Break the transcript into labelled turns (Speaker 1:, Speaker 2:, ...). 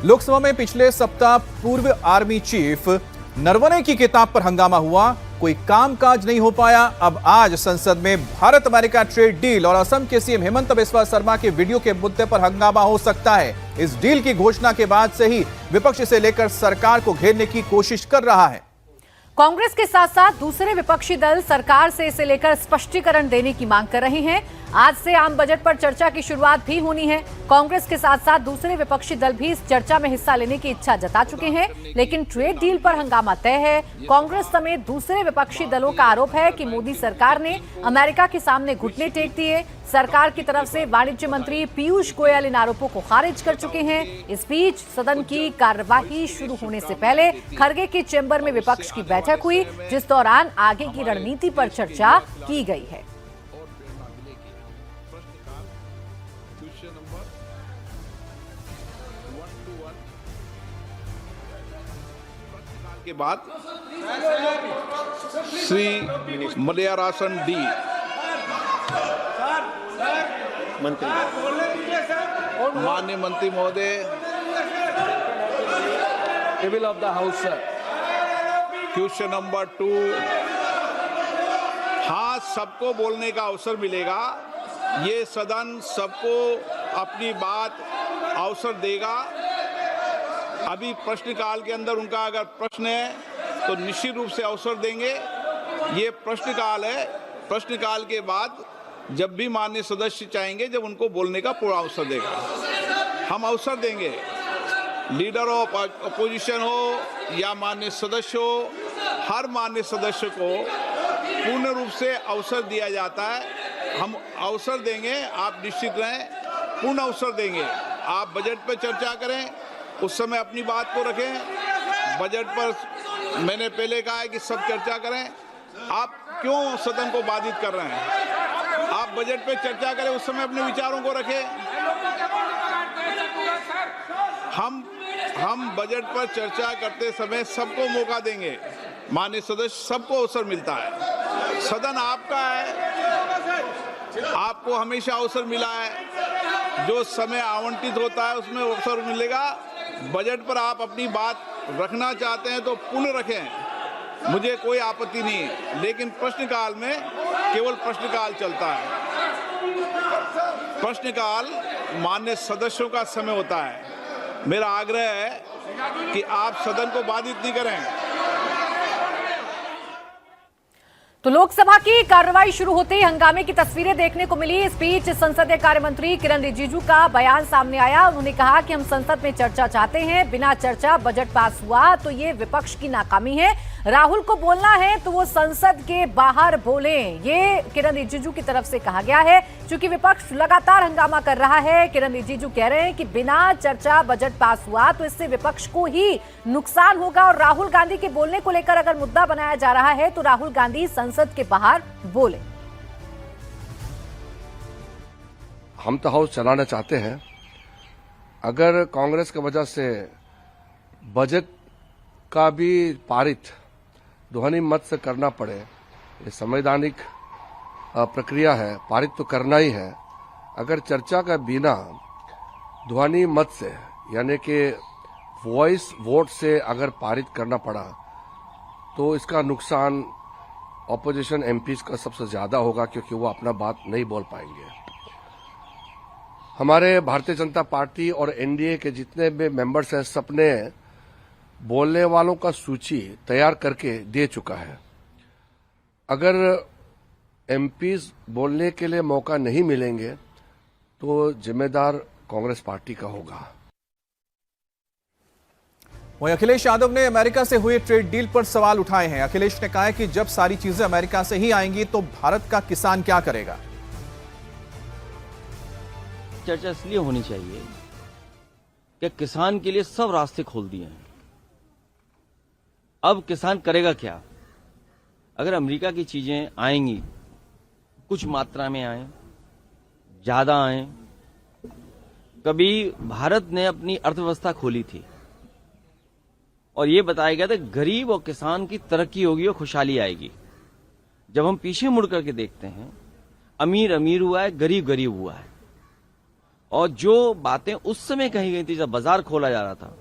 Speaker 1: लोकसभा में पिछले सप्ताह पूर्व आर्मी चीफ नरवणे की किताब पर हंगामा हुआ, कोई कामकाज नहीं हो पाया। अब आज संसद में भारत अमेरिका ट्रेड डील और असम के सीएम हेमंत बिस्वा शर्मा के वीडियो के मुद्दे पर हंगामा हो सकता है। इस डील की घोषणा के बाद से ही विपक्ष इसे लेकर सरकार को घेरने की कोशिश कर रहा है।
Speaker 2: कांग्रेस के साथ साथ दूसरे विपक्षी दल सरकार से इसे लेकर स्पष्टीकरण देने की मांग कर रहे हैं। आज से आम बजट पर चर्चा की शुरुआत भी होनी है। कांग्रेस के साथ साथ दूसरे विपक्षी दल भी इस चर्चा में हिस्सा लेने की इच्छा जता चुके हैं, लेकिन ट्रेड डील पर हंगामा तय है। कांग्रेस समेत दूसरे विपक्षी दलों का आरोप है कि मोदी सरकार ने अमेरिका के सामने घुटने टेक दिए। सरकार की तरफ से वाणिज्य मंत्री पीयूष गोयल इन आरोपों को खारिज कर चुके हैं। इस बीच सदन की कार्यवाही शुरू होने से पहले खरगे के चेंबर में विपक्ष की बैठक हुई, जिस दौरान आगे की रणनीति पर चर्चा की गई है।
Speaker 3: के बाद श्री मलयारासन डी मंत्री माननीय मंत्री महोदय, table of the house sir, question number 2। हाँ, सबको बोलने का अवसर मिलेगा। ये सदन सबको अपनी बात अवसर देगा। अभी प्रश्नकाल के अंदर उनका अगर प्रश्न है तो निश्चित रूप से अवसर देंगे। ये प्रश्नकाल है। प्रश्नकाल के बाद जब भी माननीय सदस्य चाहेंगे, जब उनको बोलने का पूरा अवसर देगा, हम अवसर देंगे। लीडर ऑफ अपोजिशन हो या माननीय सदस्य हो, हर माननीय सदस्य को पूर्ण रूप से अवसर दिया जाता है। हम अवसर देंगे, आप निश्चित रहें, पूर्ण अवसर देंगे। आप बजट पर चर्चा करें, उस समय अपनी बात को रखें। बजट पर मैंने पहले कहा है कि सब चर्चा करें। आप क्यों सदन को बाधित कर रहे हैं? आप बजट पे चर्चा करें, उस समय अपने विचारों को रखें। हम बजट पर चर्चा करते समय सबको मौका देंगे। माननीय सदस्य, सबको अवसर मिलता है। सदन आपका है, आपको हमेशा अवसर मिला है। जो समय आवंटित होता है उसमें अवसर मिलेगा। बजट पर आप अपनी बात रखना चाहते हैं तो पूर्ण रखें, मुझे कोई आपत्ति नहीं है, लेकिन प्रश्नकाल में केवल प्रश्नकाल चलता है। प्रश्नकाल माननीय सदस्यों का समय होता है। मेरा आग्रह है कि आप सदन को बाधित नहीं करें।
Speaker 2: तो लोकसभा की कार्रवाई शुरू होते ही हंगामे की तस्वीरें देखने को मिली। इस बीच संसदीय कार्य मंत्री किरण रिजिजू का बयान सामने आया। उन्होंने कहा कि हम संसद में चर्चा चाहते हैं, बिना चर्चा बजट पास हुआ तो ये विपक्ष की नाकामी है। राहुल को बोलना है तो वो संसद के बाहर बोलें, ये किरण रिजिजू की तरफ से कहा गया है। चूंकि विपक्ष लगातार हंगामा कर रहा है, किरण रिजिजू कह रहे हैं कि बिना चर्चा बजट पास हुआ तो इससे विपक्ष को ही नुकसान होगा। और राहुल गांधी के बोलने को लेकर अगर मुद्दा बनाया जा रहा है तो राहुल गांधी संसद के बाहर बोले।
Speaker 4: हम तो हाउस चलाना चाहते हैं। अगर कांग्रेस की वजह से बजट का भी पारित ध्वनि मत से करना पड़े, ये संवैधानिक प्रक्रिया है, पारित तो करना ही है। अगर चर्चा का बिना ध्वनि मत से यानी कि वॉइस वोट से अगर पारित करना पड़ा तो इसका नुकसान ऑपोजिशन एमपीज का सबसे ज्यादा होगा, क्योंकि वो अपना बात नहीं बोल पाएंगे। हमारे भारतीय जनता पार्टी और एनडीए के जितने भी मेंबर्स हैं, सबने बोलने वालों का सूची तैयार करके दे चुका है। अगर एमपीज बोलने के लिए मौका नहीं मिलेंगे तो जिम्मेदार कांग्रेस पार्टी का होगा।
Speaker 1: वहीं अखिलेश यादव ने अमेरिका से हुए ट्रेड डील पर सवाल उठाए हैं। अखिलेश ने कहा है कि जब सारी चीजें अमेरिका से ही आएंगी तो भारत का किसान क्या करेगा।
Speaker 5: चर्चा इसलिए होनी चाहिए कि किसान के लिए सब रास्ते खोल दिए हैं। अब किसान करेगा क्या? अगर अमेरिका की चीजें आएंगी, कुछ मात्रा में आए, ज्यादा आए। कभी भारत ने अपनी अर्थव्यवस्था खोली थी और ये बताया गया था गरीब और किसान की तरक्की होगी और खुशहाली आएगी। जब हम पीछे मुड़ करके देखते हैं, अमीर अमीर हुआ है, गरीब गरीब हुआ है। और जो बातें उस समय कही गई थी जब बाजार खोला जा रहा था,